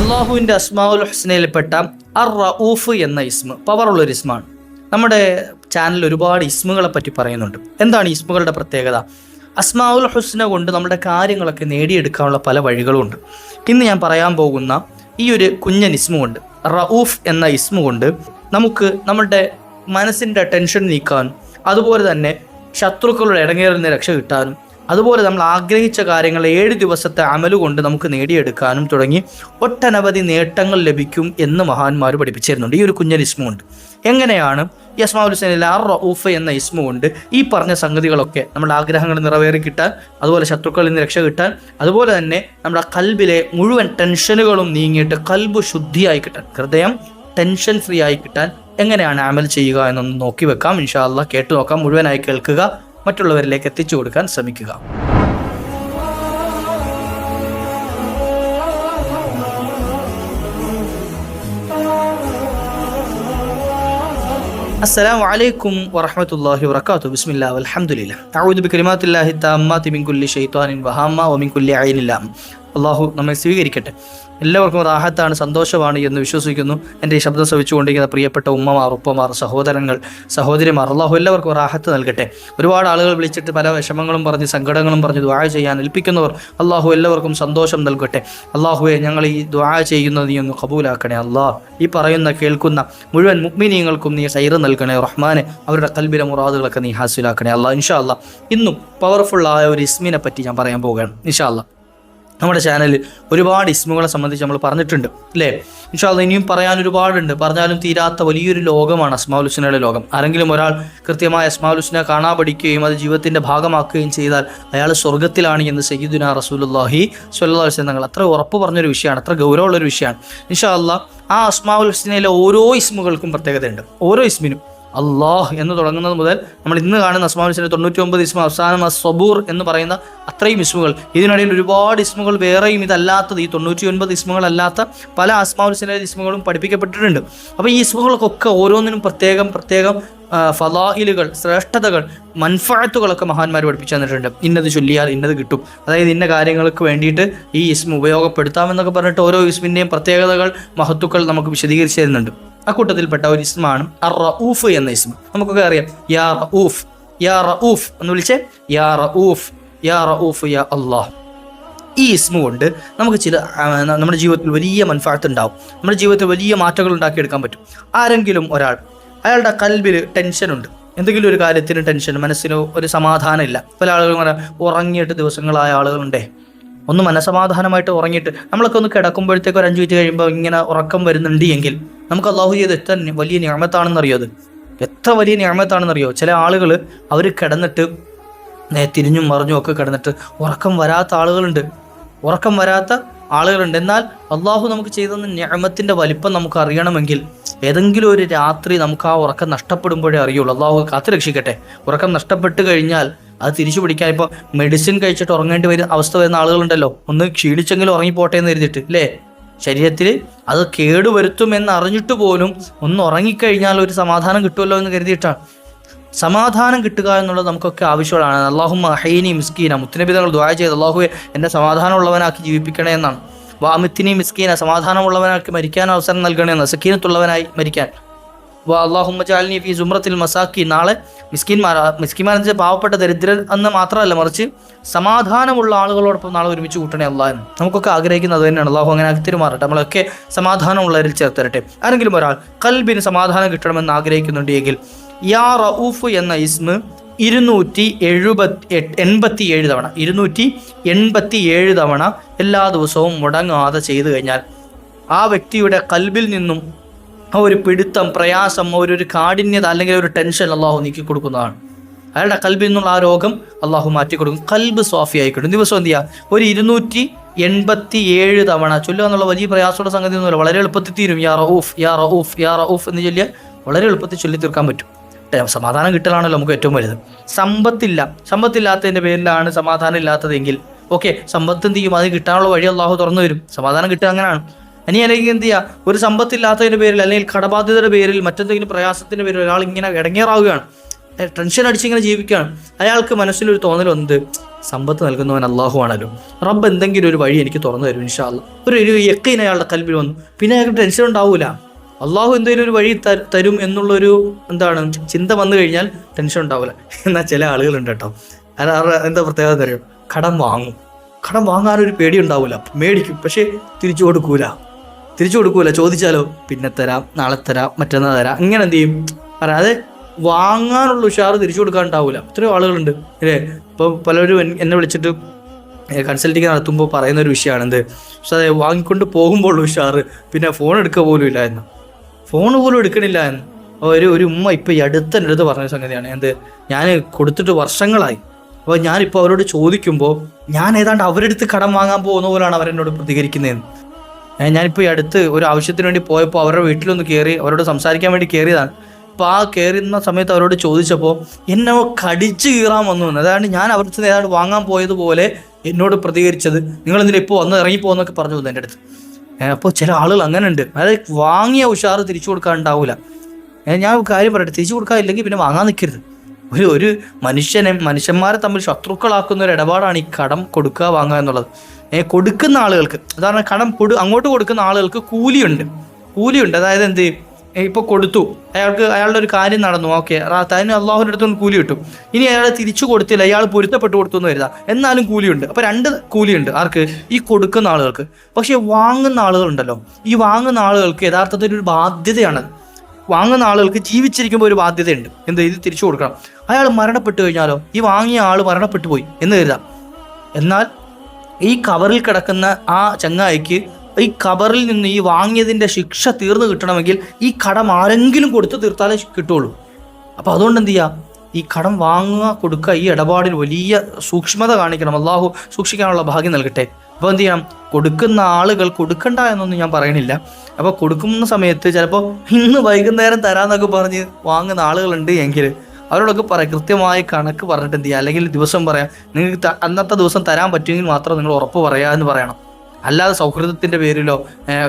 അള്ളാഹുവിൻ്റെ അസ്മാഉൽ ഹുസ്നയിൽപ്പെട്ട അർ റഊഫ് എന്ന ഇസ്മ പവറുള്ളൊരു ഇസ്മാണ്. നമ്മുടെ ചാനലിൽ ഒരുപാട് ഇസ്മുകളെ പറ്റി പറയുന്നുണ്ട്. എന്താണ് ഇസ്മുകളുടെ പ്രത്യേകത? അസ്മാഉൽ ഹുസ്ന കൊണ്ട് നമ്മുടെ കാര്യങ്ങളൊക്കെ നേടിയെടുക്കാനുള്ള പല വഴികളുമുണ്ട്. ഇന്ന് ഞാൻ പറയാൻ പോകുന്ന ഈ ഒരു കുഞ്ഞൻ ഇസ്മു കൊണ്ട്, റഊഫ് എന്ന ഇസ്മു കൊണ്ട് നമുക്ക് നമ്മുടെ മനസ്സിൻ്റെ ടെൻഷൻ നീക്കാനും അതുപോലെ തന്നെ ശത്രുക്കളുടെ ഇടങ്ങേറിൽ നിന്ന് രക്ഷ കിട്ടാനും അതുപോലെ നമ്മൾ ആഗ്രഹിച്ച കാര്യങ്ങൾ 7 ദിവസത്തെ അമല് കൊണ്ട് നമുക്ക് നേടിയെടുക്കാനും തുടങ്ങി ഒട്ടനവധി നേട്ടങ്ങൾ ലഭിക്കും എന്ന് മഹാന്മാർ പഠിപ്പിച്ചിരുന്നുണ്ട്. ഈ ഒരു കുഞ്ഞൻ ഇസ്മു കൊണ്ട് എങ്ങനെയാണ് ഈ അസ്മാഉൽ ഹുസ്നയിലെ അർ റഊഫ് എന്ന ഇസ്മു കൊണ്ട് ഈ പറഞ്ഞ സംഗതികളൊക്കെ നമ്മുടെ ആഗ്രഹങ്ങൾ നിറവേറി കിട്ടാൻ, അതുപോലെ ശത്രുക്കളിൽ നിന്ന് രക്ഷ കിട്ടാൻ, അതുപോലെ തന്നെ നമ്മുടെ കൽബിലെ മുഴുവൻ ടെൻഷനുകളും നീങ്ങിയിട്ട് കൽബ് ശുദ്ധിയായി കിട്ടാൻ, ഹൃദയം ടെൻഷൻ ഫ്രീ ആയി കിട്ടാൻ എങ്ങനെയാണ് അമൽ ചെയ്യുക എന്നൊന്ന് നോക്കി വെക്കാം. ഇൻഷാ അല്ലാഹ് കേട്ടു നോക്കാം, മുഴുവനായി കേൾക്കുക, മറ്റുള്ളവരിലേക്ക് എത്തിച്ചു കൊടുക്കാൻ ശ്രമിക്കുക. അസ്സലാമു അലൈക്കും വറഹ്മത്തുള്ളാഹി വബറകാതുഹു. ബിസ്മില്ലാഹി വൽഹംദുലില്ലാഹ്. അഊദു ബികലിമാത്തില്ലാഹി തമ്മാത്തി മിൻ കുല്ലി ശൈത്വാനിൻ വഹമ്മ വമിൻ കുല്ലി ഐനിൻ ലാം. അള്ളാഹു നമ്മെ സ്വീകരിക്കട്ടെ. എല്ലാവർക്കും റാഹത്താണ്, സന്തോഷമാണ് എന്ന് വിശ്വസിക്കുന്നു. എൻ്റെ ഈ ശബ്ദം ശ്രവിച്ചുകൊണ്ടിരിക്കുന്ന പ്രിയപ്പെട്ട ഉമ്മമാർ, ഉപ്പമാർ, സഹോദരങ്ങൾ, സഹോദരിമാർ, അള്ളാഹു എല്ലാവർക്കും റാഹത്ത് നൽകട്ടെ. ഒരുപാട് ആളുകൾ വിളിച്ചിട്ട് പല വിഷമങ്ങളും പറഞ്ഞ് സങ്കടങ്ങളും പറഞ്ഞ് ദുആ ചെയ്യാൻ ഏൽപ്പിക്കുന്നവർ, അള്ളാഹു എല്ലാവർക്കും സന്തോഷം നൽകട്ടെ. അള്ളാഹുവെ, ഞങ്ങൾ ഈ ദുആ ചെയ്യുന്നത് നീ ഒന്ന് കബൂലാക്കണേ. അള്ളാഹ് ഈ പറയുന്ന കേൾക്കുന്ന മുഴുവൻ മുഅ്മിനീങ്ങൾക്കും നീ ഖൈർ നൽകണേ റഹ്മാനെ. അവരുടെ ഖൽബിലെ മുറാദുകളൊക്കെ നീ ഹാസിലാക്കണേ അള്ളാഹ്. ഇൻഷാ അല്ലാഹ് ഇന്നും പവർഫുള്ളായ ഒരു ഇസ്മിനെ പറ്റി ഞാൻ പറയാൻ പോവുകയാണ്. ഇൻഷാ അല്ലാഹ് നമ്മുടെ ചാനലിൽ ഒരുപാട് ഇസ്മുകളെ സംബന്ധിച്ച് നമ്മൾ പറഞ്ഞിട്ടുണ്ട്, അല്ലേ? ഇൻഷാ അല്ലാഹ് ഇനിയും പറയാൻ ഒരുപാടുണ്ട്. പറഞ്ഞാലും തീരാത്ത വലിയൊരു ലോകമാണ് അസ്മാഉൽ ഹുസ്നയുടെ ലോകം. ആരെങ്കിലും ഒരാൾ കൃത്യമായ അസ്മാഉൽ ഹുസ്ന കാണാൻ പഠിക്കുകയും അത് ജീവിതത്തിൻ്റെ ഭാഗമാക്കുകയും ചെയ്താൽ അയാൾ സ്വർഗ്ഗത്തിലാണ് എന്ന് സയ്യിദുനാ റസൂലുള്ളാഹി സ്വല്ലല്ലാഹു അലൈഹി വസല്ലം അത്ര ഉറപ്പ് പറഞ്ഞൊരു വിഷയമാണ്, അത്ര ഗൗരവമുള്ളൊരു വിഷയമാണ്. ഇൻഷാ അല്ലാഹ് ആ അസ്മാഉൽ ഹുസ്നയിലെ ഓരോ ഇസ്മുകൾക്കും പ്രത്യേകതയുണ്ട്. ഓരോ ഇസ്മിനും അള്ളാഹ് എന്ന് തുടങ്ങുന്നത് മുതൽ നമ്മൾ ഇന്ന് കാണുന്ന അസ്മാഉൽ ഹുസ്നയുടെ 99 ഇസ്മ, അവസാനം അസ്സബൂർ എന്ന് പറയുന്ന അത്രയും ഇസ്മുകൾ, ഇതിനിടയിൽ ഒരുപാട് ഇസ്മുകൾ വേറെയും ഇതല്ലാത്തത്, ഈ 99 ഇസ്മുകളല്ലാത്ത പല അസ്മാഉൽ ഹുസ്നയുടെ ഇസ്മുകളും പഠിപ്പിക്കപ്പെട്ടിട്ടുണ്ട്. അപ്പോൾ ഈ ഇസ്മുകൾക്കൊക്കെ ഓരോന്നിനും പ്രത്യേകം ഫളായിലുകൾ, ശ്രേഷ്ഠതകൾ, മൻഫഅത്തുകളൊക്കെ മഹാന്മാർ പഠിപ്പിച്ചു തന്നിട്ടുണ്ട്. ഇന്നത് ചൊല്ലിയാൽ ഇന്നത് കിട്ടും, അതായത് ഇന്ന കാര്യങ്ങൾക്ക് വേണ്ടിയിട്ട് ഈ ഇസ്മ ഉപയോഗപ്പെടുത്താമെന്നൊക്കെ പറഞ്ഞിട്ട് ഓരോ ഇസ്മിൻ്റെയും പ്രത്യേകതകൾ, മഹത്തുക്കൾ നമുക്ക് വിശദീകരിച്ചു തരുന്നുണ്ട്. അക്കൂട്ടത്തിൽപ്പെട്ട ഒരു ഇസ്മാണ് അർ റഊഫ് എന്ന ഇസ്മ. നമുക്കൊക്കെ അറിയാം, യാ റഊഫ്, യാ റഊഫ് എന്ന് വിളിച്ചേ, യാ റഊഫ്, യാ റഊഫ് യാ അല്ലാഹ്. ഈ ഇസ്മ കൊണ്ട് നമുക്ക് നമ്മുടെ ജീവിതത്തിൽ വലിയ മൻഫഅത്ത് ഉണ്ടാവും, നമ്മുടെ ജീവിതത്തിൽ വലിയ മാറ്റങ്ങൾ ഉണ്ടാക്കിയെടുക്കാൻ പറ്റും. ആരെങ്കിലും ഒരാൾ, അയാളുടെ കൽബിൽ ടെൻഷനുണ്ട്, എന്തെങ്കിലും ഒരു കാര്യത്തിന് ടെൻഷൻ, മനസ്സിന് ഒരു സമാധാനം ഇല്ല. പല ആളുകളും ഉറങ്ങിയിട്ട് ദിവസങ്ങളായ ആളുകളുണ്ടേ, ഒന്ന് മനസമാധാനമായിട്ട് ഉറങ്ങിയിട്ട് നമ്മളൊക്കെ ഒന്ന് കിടക്കുമ്പോഴത്തേക്ക് ഒരു 5 മിനിറ്റ് കഴിയുമ്പോൾ ഇങ്ങനെ ഉറക്കം വരുന്നുണ്ട് എങ്കിൽ നമുക്ക് അള്ളാഹു ചെയ്ത് എത്ര വലിയ നിഅമത്താണെന്നറിയോ? അത് എത്ര വലിയ നിഅമത്താണെന്നറിയോ? ചില ആളുകൾ അവർ കിടന്നിട്ട് തിരിഞ്ഞും മറിഞ്ഞും ഒക്കെ കിടന്നിട്ട് ഉറക്കം വരാത്ത ആളുകളുണ്ട്. എന്നാൽ അള്ളാഹു നമുക്ക് ചെയ്തെന്ന നിഅമത്തിൻ്റെ വലിപ്പം നമുക്ക് അറിയണമെങ്കിൽ ഏതെങ്കിലും ഒരു രാത്രി നമുക്ക് ആ ഉറക്കം നഷ്ടപ്പെടുമ്പോഴേ അറിയുള്ളൂ. അള്ളാഹു കാത്തു രക്ഷിക്കട്ടെ. ഉറക്കം നഷ്ടപ്പെട്ട് കഴിഞ്ഞാൽ അത് തിരിച്ചു പിടിക്കാൻ, ഇപ്പോൾ മെഡിസിൻ കഴിച്ചിട്ട് ഉറങ്ങേണ്ടി അവസ്ഥ വരുന്ന ആളുകളുണ്ടല്ലോ, ഒന്ന് ക്ഷീണിച്ചെങ്കിലും ഉറങ്ങിപ്പോട്ടെ എന്ന് കരുതിയിട്ട്, അല്ലേ? ശരീരത്തിൽ അത് കേടുവരുത്തുമെന്ന് അറിഞ്ഞിട്ട് പോലും ഒന്ന് ഉറങ്ങിക്കഴിഞ്ഞാൽ ഒരു സമാധാനം കിട്ടുമല്ലോ എന്ന് കരുതിയിട്ടാണ്. സമാധാനം കിട്ടുക എന്നുള്ളത് നമുക്കൊക്കെ ആവശ്യമാണ്. അല്ലാഹുമ്മ അഹ്യിനി മിസ്കീന, മുത്തുനബി തങ്ങൾ ദുആ ചെയ്ത് അല്ലാഹുവേ എന്നെ സമാധാനമുള്ളവനാക്കി ജീവിപ്പിക്കണേ എന്നാണ്. വാമിത്തിനി മിസ്കീന, സമാധാനമുള്ളവനാക്കി മരിക്കാൻ അവസരം നൽകണേ എന്ന്, സക്കീനത്തുള്ളവനായി മരിക്കാൻ. അല്ലാഹുമ്മ ജഅൽനി ഫീ സുംറത്തിൽ മസാക്കി, നാളെ മിസ്കിന്മാരെന്ന് വെച്ചാൽ പാവപ്പെട്ട ദരിദ്രർ എന്ന് മാത്രമല്ല, മറിച്ച് സമാധാനമുള്ള ആളുകളോടൊപ്പം നാളെ ഒരുമിച്ച് കൂട്ടണേ അല്ലാഹ് എന്ന് നമുക്കൊക്കെ ആഗ്രഹിക്കുന്നത് തന്നെയാണ്. അല്ലാഹു അങ്ങനെ ആക്കി തിരുമാറട്ടെ, നമ്മളൊക്കെ സമാധാനമുള്ളവരിൽ ചേർത്തരട്ടെ. ആരെങ്കിലും ഒരാൾ കൽബിന് സമാധാനം കിട്ടണമെന്ന് ആഗ്രഹിക്കുന്നുണ്ട് എങ്കിൽ യാ റഊഫ് എന്ന ഇസ്മ 287 തവണ എല്ലാ ദിവസവും മുടങ്ങാതെ ചെയ്തു കഴിഞ്ഞാൽ ആ വ്യക്തിയുടെ കൽബിൽ നിന്നും ഒരു പിടുത്തം, പ്രയാസം, ഒരു കാഠിന്യത അല്ലെങ്കിൽ ഒരു ടെൻഷൻ അള്ളാഹു നീക്കി കൊടുക്കുന്നതാണ്. അയാളുടെ കൽബിൽ നിന്നുള്ള ആ രോഗം അള്ളാഹു മാറ്റിക്കൊടുക്കും. കൽബ് സ്വാഫി ആയിക്കിടും. ദിവസം എന്ത് ചെയ്യുക? ഒരു 287 തവണ ചൊല്ലുക എന്നുള്ള വലിയ പ്രയാസമുള്ള സംഗതി ഒന്നുമില്ല, വളരെ എളുപ്പത്തിൽ തീരും. യാ റഊഫ്, യാ റഊഫ്, യാ റഊഫ് എന്ന് ചൊല്ലിയാൽ വളരെ എളുപ്പത്തിൽ ചൊല്ലി തീർക്കാൻ പറ്റും. സമാധാനം കിട്ടലാണല്ലോ നമുക്ക് ഏറ്റവും വലുത്. സമ്പത്തില്ലാത്തതിൻ്റെ പേരിലാണ് സമാധാനം ഇല്ലാത്തതെങ്കിൽ ഓക്കെ, സമ്പത്ത് എന്ത് ചെയ്യും? അത് കിട്ടാനുള്ള വഴി അള്ളാഹു തുറന്നു വരും. സമാധാനം കിട്ടുക അങ്ങനെയാണ്. ഇനി അല്ലെങ്കിൽ എന്ത് ചെയ്യുക? ഒരു സമ്പത്തില്ലാത്തതിൻ്റെ പേരിൽ അല്ലെങ്കിൽ കടബാധ്യതയുടെ പേരിൽ മറ്റെന്തെങ്കിലും പ്രയാസത്തിൻ്റെ പേരിൽ ഒരാൾ ഇങ്ങനെ ഇടങ്ങേറാവുകയാണ്, ടെൻഷൻ അടിച്ചിങ്ങനെ ജീവിക്കുകയാണ്. അയാൾക്ക് മനസ്സിലൊരു തോന്നൽ വന്നത് സമ്പത്ത് നൽകുന്നവൻ അള്ളാഹു ആണല്ലോ. റബ്ബ് എന്തെങ്കിലും ഒരു വഴി എനിക്ക് തുറന്നു തരും ഇൻഷാ അല്ലാഹ്. ഒരു യഖീൻ അയാളുടെ കൽബിൽ വന്നു. പിന്നെ അയാൾക്ക് ടെൻഷൻ ഉണ്ടാവൂല. അള്ളാഹു എന്തെങ്കിലും ഒരു വഴി തരും എന്നുള്ളൊരു ചിന്ത വന്നു കഴിഞ്ഞാൽ ടെൻഷൻ ഉണ്ടാവില്ല. എന്നാൽ ചില ആളുകളുണ്ട് കേട്ടോ, എന്താ പ്രത്യേകത തരും, കടം വാങ്ങാനൊരു പേടി ഉണ്ടാവില്ല, മേടിക്കും, പക്ഷേ തിരിച്ചു കൊടുക്കൂല. ചോദിച്ചാലോ പിന്നെ തരാം, നാളെ തരാം, മറ്റന്നാൾ തരാം, ഇങ്ങനെ എന്ത് ചെയ്യും പറയാതെ വാങ്ങാനുള്ള ഉഷാറ് തിരിച്ചു കൊടുക്കാൻ ഉണ്ടാവില്ല. ഇത്രയും ആളുകളുണ്ട് അല്ലേ. ഇപ്പോൾ പലരും എന്നെ വിളിച്ചിട്ട് കൺസൾട്ടിങ് നടത്തുമ്പോൾ പറയുന്ന ഒരു വിഷയമാണ് പക്ഷെ അത് വാങ്ങിക്കൊണ്ട് പോകുമ്പോൾ ഉഷാറ്, പിന്നെ ഫോൺ എടുക്കുക പോലും ഇല്ല എന്ന്, ഫോൺ പോലും എടുക്കണില്ല എന്ന് ഒരു ഉമ്മ ഇപ്പം ഈ അടുത്ത് പറഞ്ഞ സംഗതിയാണ്. ഞാൻ കൊടുത്തിട്ട് വർഷങ്ങളായി. അപ്പോൾ ഞാനിപ്പോൾ അവരോട് ചോദിക്കുമ്പോൾ ഞാൻ ഏതാണ്ട് അവരെടുത്ത് കടം വാങ്ങാൻ പോകുന്ന പോലാണ് അവരെന്നോട് പ്രതികരിക്കുന്നതെന്ന്. ഞാനിപ്പോൾ ഈ അടുത്ത് ഒരു ആവശ്യത്തിന് വേണ്ടി പോയപ്പോൾ അവരുടെ വീട്ടിലൊന്ന് കയറി അവരോട് സംസാരിക്കാൻ വേണ്ടി കയറിയതാണ്. അപ്പോൾ ആ കയറുന്ന സമയത്ത് അവരോട് ചോദിച്ചപ്പോൾ എന്നെ കടിച്ചു കീറാൻ വന്നു. അതാണ് ഞാൻ അവർക്ക് ഏതാണ്ട് വാങ്ങാൻ പോയതുപോലെ എന്നോട് പ്രതികരിച്ചത്. നിങ്ങളെന്തിനാ ഇപ്പോൾ വന്ന് ഇറങ്ങിപ്പോന്നൊക്കെ പറഞ്ഞു എൻ്റെ അടുത്ത്. അപ്പോൾ ചില ആളുകൾ അങ്ങനെ ഉണ്ട്, അതായത് വാങ്ങിയ ഉഷാറ് തിരിച്ചു കൊടുക്കാൻ ഉണ്ടാവില്ല. ഞാൻ കാര്യം പറയട്ടെ, തിരിച്ചു കൊടുക്കാനില്ലെങ്കിൽ പിന്നെ വാങ്ങാൻ നിൽക്കരുത്. ഒരു മനുഷ്യന്മാരെ തമ്മിൽ ശത്രുക്കളാക്കുന്ന ഒരു ഇടപാടാണ് ഈ കടം കൊടുക്കുക വാങ്ങുക എന്നുള്ളത്. കൊടുക്കുന്ന ആളുകൾക്ക്, ഉദാഹരണം കടം അങ്ങോട്ട് കൊടുക്കുന്ന ആളുകൾക്ക് കൂലിയുണ്ട്. അതായത് ഇപ്പോൾ കൊടുത്തു, അയാളുടെ ഒരു കാര്യം നടന്നു, ഓക്കെ, അതിന് അള്ളാഹുവിൻ്റെ അടുത്തുനിന്ന് കൂലി കിട്ടും. ഇനി അയാൾ തിരിച്ചു കൊടുത്തില്ല, അയാൾ പൊരുത്തപ്പെട്ട് കൊടുത്തു എന്ന് കരുതാം, എന്നാലും കൂലിയുണ്ട്. അപ്പോൾ 2 കൂലിയുണ്ട് ആർക്ക്? ഈ കൊടുക്കുന്ന ആളുകൾക്ക്. പക്ഷേ വാങ്ങുന്ന ആളുകളുണ്ടല്ലോ, ഈ വാങ്ങുന്ന ആളുകൾക്ക് യഥാർത്ഥത്തിൽ ഒരു ബാധ്യതയാണ്. വാങ്ങുന്ന ആളുകൾക്ക് ജീവിച്ചിരിക്കുമ്പോൾ ഒരു ബാധ്യതയുണ്ട്. ഇത് തിരിച്ചു കൊടുക്കണം. അയാൾ മരണപ്പെട്ടു കഴിഞ്ഞാലോ, ഈ വാങ്ങിയ ആൾ മരണപ്പെട്ടു പോയി എന്ന് കരുതാം. എന്നാൽ ഈ കവറിൽ കിടക്കുന്ന ആ ചങ്ങായിക്ക് ഈ കവറിൽ നിന്ന് ഈ വാങ്ങിയതിൻ്റെ ശിക്ഷ തീർന്നു കിട്ടണമെങ്കിൽ ഈ കടം ആരെങ്കിലും കൊടുത്ത് തീർത്താലേ കിട്ടുള്ളൂ. അപ്പോൾ അതുകൊണ്ട് എന്ത് ചെയ്യുക, ഈ കടം വാങ്ങുക കൊടുക്കുക, ഈ ഇടപാടിൽ വലിയ സൂക്ഷ്മത കാണിക്കണം. അള്ളാഹു സൂക്ഷിക്കാനുള്ള ഭാഗ്യം നൽകട്ടെ. അപ്പോൾ എന്ത് ചെയ്യണം, കൊടുക്കുന്ന ആളുകൾ കൊടുക്കണ്ട എന്നൊന്നും ഞാൻ പറയണില്ല. അപ്പോൾ കൊടുക്കുന്ന സമയത്ത് ചിലപ്പോൾ ഇന്ന് വൈകുന്നേരം തരാമെന്നൊക്കെ പറഞ്ഞ് വാങ്ങുന്ന ആളുകളുണ്ട് എങ്കിൽ അവരോടൊക്കെ പറയാം, കൃത്യമായി കണക്ക് പറഞ്ഞിട്ട് എന്ത് ചെയ്യുക, അല്ലെങ്കിൽ ദിവസം പറയാം, നിങ്ങൾക്ക് അന്നത്തെ ദിവസം തരാൻ പറ്റുമെങ്കിൽ മാത്രം നിങ്ങൾ ഉറപ്പ് പറയുക എന്ന് പറയണം. അല്ലാതെ സൗഹൃദത്തിൻ്റെ പേരിലോ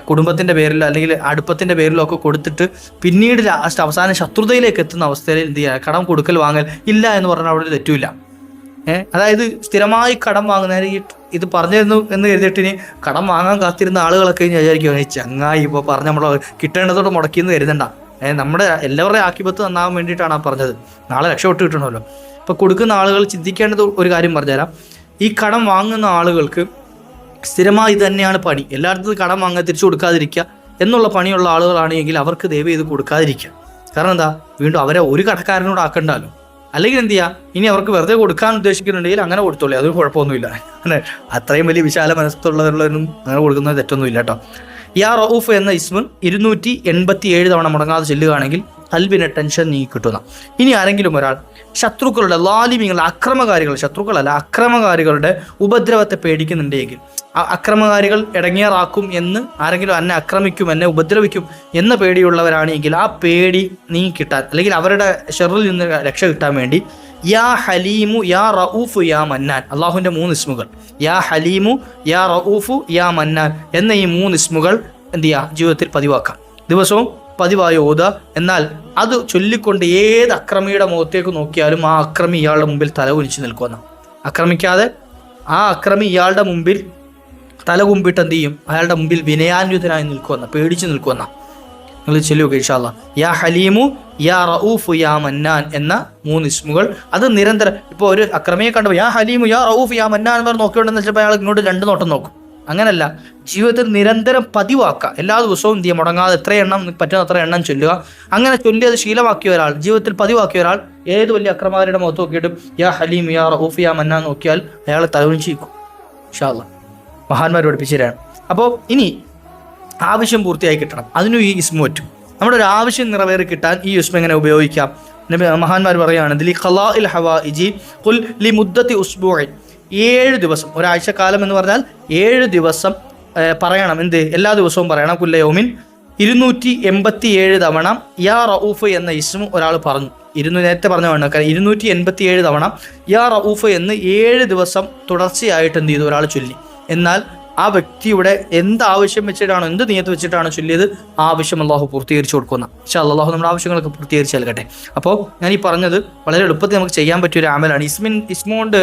കുടുംബത്തിൻ്റെ പേരിലോ അല്ലെങ്കിൽ അടുപ്പത്തിൻ്റെ പേരിലോ ഒക്കെ കൊടുത്തിട്ട് പിന്നീട് അവസാനം ശത്രുതയിലേക്ക് എത്തുന്ന അവസ്ഥയിൽ എന്ത് ചെയ്യുക, കടം കൊടുക്കൽ വാങ്ങൽ ഇല്ല എന്ന് പറഞ്ഞാൽ അവിടെ ഒരു തെറ്റുമില്ല. അതായത് സ്ഥിരമായി കടം വാങ്ങുന്നതിന് ഇത് പറഞ്ഞിരുന്നു എന്ന് കരുതിയിട്ടിന് കടം വാങ്ങാൻ കാത്തിരുന്ന ആളുകളൊക്കെ വിചാരിക്കും, ചങ്ങായി ഇപ്പോൾ പറഞ്ഞ് നമ്മൾ കിട്ടേണ്ടതോടെ മുടക്കിയെന്ന് കരുതണ്ട. നമ്മുടെ എല്ലാവരുടെയും ആക്കിപത്ത് നന്നാവാൻ വേണ്ടിയിട്ടാണ് ആ പറഞ്ഞത്, നാളെ രക്ഷപ്പെട്ട് കിട്ടണമല്ലോ. ഇപ്പോൾ കൊടുക്കുന്ന ആളുകൾ ചിന്തിക്കേണ്ടത് ഒരു കാര്യം പറഞ്ഞുതരാം. ഈ കടം വാങ്ങുന്ന ആളുകൾക്ക് സ്ഥിരമായി തന്നെയാണ് പണി, എല്ലായിടത്തും കടം വാങ്ങാൻ തിരിച്ചു കൊടുക്കാതിരിക്കുക എന്നുള്ള പണിയുള്ള ആളുകളാണെങ്കിൽ അവർക്ക് ദയവ് ചെയ്ത് കൊടുക്കാതിരിക്കുക. കാരണം എന്താ, വീണ്ടും അവരെ ഒരു കടക്കാരനോട് ആക്കണ്ടല്ലോ. അല്ലെങ്കിൽ എന്ത് ചെയ്യുക, ഇനി അവർക്ക് വെറുതെ കൊടുക്കാൻ ഉദ്ദേശിക്കുന്നുണ്ടെങ്കിൽ അങ്ങനെ കൊടുത്തോളൂ, അത് കുഴപ്പമൊന്നുമില്ല. അത്രയും വലിയ വിശാല മനസ്സുള്ളവരുള്ളവരും അങ്ങനെ കൊടുക്കുന്നത് തെറ്റൊന്നുമില്ല കേട്ടോ. യാ റഊഫ് എന്ന ഇസ്മ് 287 തവണ മുടങ്ങാതെ ചെല്ലുകയാണെങ്കിൽ കൽബിനെ ടെൻഷൻ നീക്കി കിട്ടുന്ന. ഇനി ആരെങ്കിലും ഒരാൾ ശത്രുക്കളുടെ ലാലിമികളുടെ അക്രമകാരികളുടെ ഉപദ്രവത്തെ പേടിക്കുന്നുണ്ടെങ്കിൽ, അക്രമകാരികൾ ഇടങ്ങേറാക്കും എന്ന്, ആരെങ്കിലും എന്നെ ആക്രമിക്കും, എന്നെ ഉപദ്രവിക്കും എന്ന പേടിയുള്ളവരാണെങ്കിൽ ആ പേടി നീങ്ങി കിട്ടാൻ, അല്ലെങ്കിൽ അവരുടെ ഷെറിൽ നിന്ന് രക്ഷ കിട്ടാൻ വേണ്ടി യാ ഹലീമു യാ റഊഫ് യാ മന്നാൻ, അള്ളാഹുവിൻ്റെ 3 ഇസ്മുകൾ, യാ ഹലീമു യാ റഊഫ് യാ മന്നാൻ എന്ന ഈ 3 ഇസ്മുകൾ എന്ത് ചെയ്യുക, ജീവിതത്തിൽ പതിവാക്കാം. ദിവസവും പതിവായി ഓതുക. എന്നാൽ അത് ചൊല്ലിക്കൊണ്ട് ഏത് അക്രമിയുടെ മുഖത്തേക്ക് നോക്കിയാലും ആ അക്രമി ഇയാളുടെ മുമ്പിൽ തല കുനിച്ച് നിൽക്കുന്ന, അക്രമിക്കാതെ ആ അക്രമി ഇയാളുടെ മുമ്പിൽ തല കുമ്പിട്ട് എന്ത് ചെയ്യും, അയാളുടെ മുമ്പിൽ വിനയാന്വിതനായി നിൽക്കുന്ന, പേടിച്ച് നിൽക്കുന്ന. നിങ്ങൾ ചൊല്ലുക ഇൻഷാ അല്ലാഹ്, യാ ഹലീമു യാ റഊഫ് യാ മന്നാൻ എന്ന 3 ഇസ്മുകൾ. അത് നിരന്തരം, ഇപ്പോൾ ഒരു അക്രമിയെ കണ്ടപ്പോൾ യാ ഹലീമു യാ റഊഫ് യാ മന്നാൻ എന്ന് പറഞ്ഞ് നോക്കിയോണ്ടെന്ന് വെച്ചപ്പോൾ അയാൾ ഇങ്ങോട്ട് 2 നോട്ടം നോക്കും. അങ്ങനല്ല, ജീവിതത്തിൽ നിരന്തരം പതിവാക്കുക. എല്ലാ ദിവസവും എന്ത് ചെയ്യുക, മുടങ്ങാതെ എത്ര എണ്ണം പറ്റുന്ന അത്ര എണ്ണം ചൊല്ലുക. അങ്ങനെ ചൊല്ലിയത് ശീലമാക്കിയ ഒരാൾ, ജീവിതത്തിൽ പതിവാക്കിയ ഒരാൾ ഏത് വലിയ അക്രമകാരിയുടെ മുഖത്ത് നോക്കിയിട്ടും യാ ഹലീം യാ റഊഫ് യാ മന്നാൻ നോക്കിയാൽ അയാളെ തലകുനിച്ചിരിക്കും ഇൻഷാ അല്ലാഹ്. മഹാന്മാർ പഠിപ്പിച്ചു തരാണ്. അപ്പോൾ ഇനി ആവശ്യം പൂർത്തിയായി കിട്ടണം, അതിനും ഈ ഇസ്മു പറ്റും. നമ്മുടെ ഒരു ആവശ്യം നിറവേറി കിട്ടാൻ ഈ ഇസ്മ എങ്ങനെ ഉപയോഗിക്കാം? മഹാന്മാർ പറയുകയാണ്, ലി ഖളാഇൽ ഹവായിജി ഖുൽ ലി മുദ്ദത്തി ഉസ്ബൂഇൻ, 7 ദിവസം, ഒരാഴ്ചക്കാലം എന്ന് പറഞ്ഞാൽ 7 ദിവസം പറയണം. എല്ലാ ദിവസവും പറയണം. കുല്ല യൗമിൻ 287 തവണ യാ റഊഫ് എന്ന ഇസ്മു ഒരാൾ പറഞ്ഞു. നേരത്തെ പറഞ്ഞ 287 തവണ യാ റഊഫ് എന്ന് 7 ദിവസം തുടർച്ചയായിട്ട് എന്ത് ചെയ്തു, ഒരാൾ ചൊല്ലി. എന്നാൽ ആ വ്യക്തിയുടെ എന്ത് ആവശ്യം വെച്ചിട്ടാണോ, എന്ത് നിയത്ത് വെച്ചിട്ടാണോ ചൊല്ലിയത്, ആ ആവശ്യം അള്ളാഹു പൂർത്തീകരിച്ചു കൊടുക്കുന്ന. ഇൻഷാ അല്ലാഹ് അള്ളാഹു നമ്മുടെ ആവശ്യങ്ങളൊക്കെ പൂർത്തീകരിച്ച് നൽകട്ടെ. അപ്പോൾ ഞാൻ ഈ പറഞ്ഞത് വളരെ എളുപ്പത്തിൽ നമുക്ക് ചെയ്യാൻ പറ്റിയൊരു അമലാണ്. ഇസ്മുകൊണ്ട്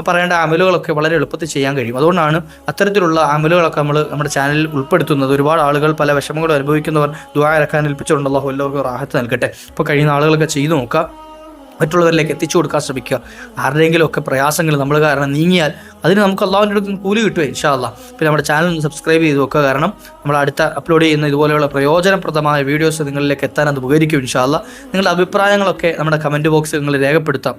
പറയേണ്ട അമലുകളൊക്കെ വളരെ എളുപ്പത്തിൽ ചെയ്യാൻ കഴിയും. അതുകൊണ്ടാണ് അത്തരത്തിലുള്ള അമലുകളൊക്കെ നമ്മൾ നമ്മുടെ ചാനലിൽ ഉൾപ്പെടുത്തുന്നത്. ഒരുപാട് ആളുകൾ പല വിഷമങ്ങളും അനുഭവിക്കുന്നവർ ദുആ ഇറക്കാൻ ഏൽപ്പിച്ചുകൊണ്ട് അല്ലാഹു എല്ലാവർക്കും റാഹത്ത് നൽകട്ടെ. ഇപ്പോൾ കഴിയുന്ന ആളുകളൊക്കെ ചെയ്തു നോക്കുക, മറ്റുള്ളവരിലേക്ക് എത്തിച്ചു കൊടുക്കാൻ ശ്രമിക്കുക. ആരുടെയെങ്കിലും ഒക്കെ പ്രയാസങ്ങൾ നമ്മൾ കാരണം നീങ്ങിയാൽ അതിന് നമുക്ക് അള്ളാഹുവിൻ്റെ അടുത്ത് കൂലി കിട്ടുമേ ഇൻഷാ അല്ലാഹ്. പിന്നെ നമ്മുടെ ചാനൽ ഒന്ന് സബ്സ്ക്രൈബ് ചെയ്ത് വെക്കുക. കാരണം നമ്മൾ അടുത്ത അപ്ലോഡ് ചെയ്യുന്ന ഇതുപോലെയുള്ള പ്രയോജനപ്രദമായ വീഡിയോസ് നിങ്ങളിലേക്ക് എത്താൻ അത് ഉപകരിക്കും ഇൻഷാ അല്ലാഹ്. നിങ്ങളുടെ അഭിപ്രായങ്ങളൊക്കെ നമ്മുടെ കമൻറ്റ് ബോക്സിൽ നിങ്ങൾ രേഖപ്പെടുത്താം.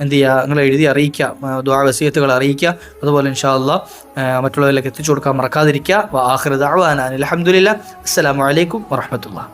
എന്ത് ചെയ്യുക, നിങ്ങൾ എഴുതി അറിയിക്കുക, ദുആ വസിയത്തുകൾ അറിയിക്കുക. അതുപോലെ ഇൻഷാ അല്ലാഹ് മറ്റുള്ളവരിലേക്ക് എത്തിച്ചു കൊടുക്കാൻ മറക്കാതിരിക്കുക. വ ആഖിറു ദഅ്വാനാ അൽഹംദുലില്ലാഹ്. അസ്സലാമു അലൈക്കും വറഹ്മത്തുള്ളാഹി.